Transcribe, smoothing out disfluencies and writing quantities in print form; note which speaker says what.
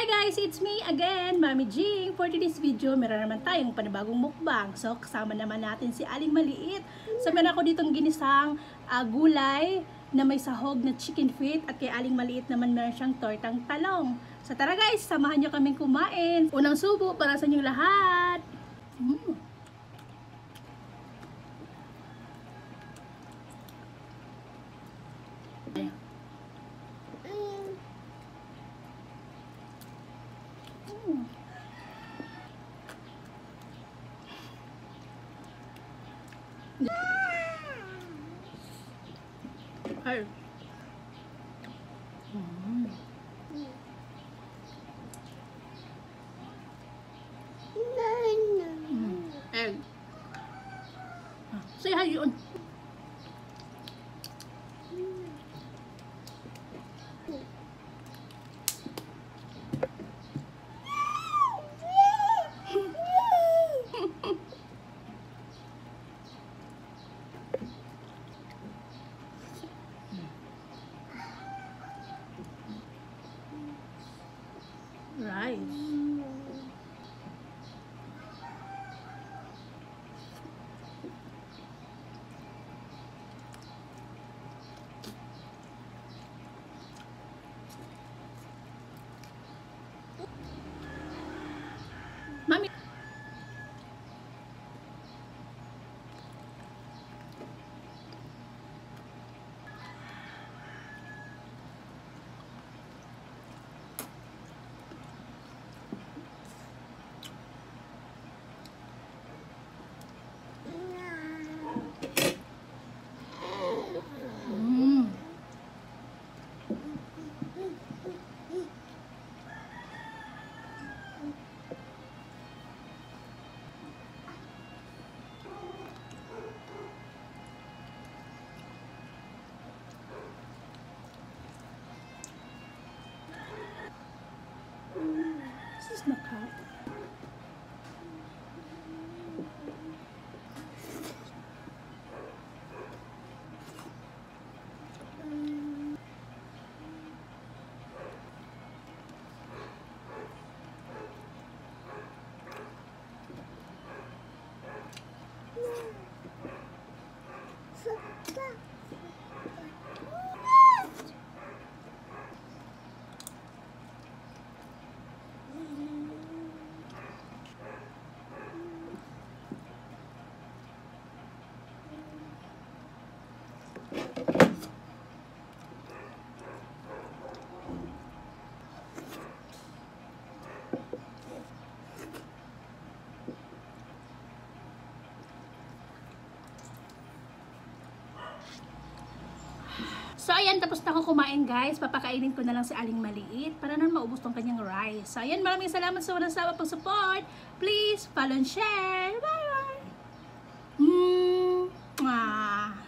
Speaker 1: guys, it's me again, Mami Jing. For today's video, meron naman tayong panibagong mukbang. So, kasama naman natin si Aling Maliit. So, meron ako ditong ginisang gulay na may sahog na chicken feet. At kay Aling Maliit naman meron siyang tortang talong. So, tara guys, samahan nyo kaming kumain. Unang subo para sa inyong lahat. Ay. Egg. Say hi yun. Rice. Mami. This is my cup. So, ayan, tapos na ako kumain, guys. Papakainin ko na lang si Aling Maliit para naman maubos tong kanyang rice. So, ayan, maraming salamat sa walang sawa pang support. Please, follow and share. Bye-bye!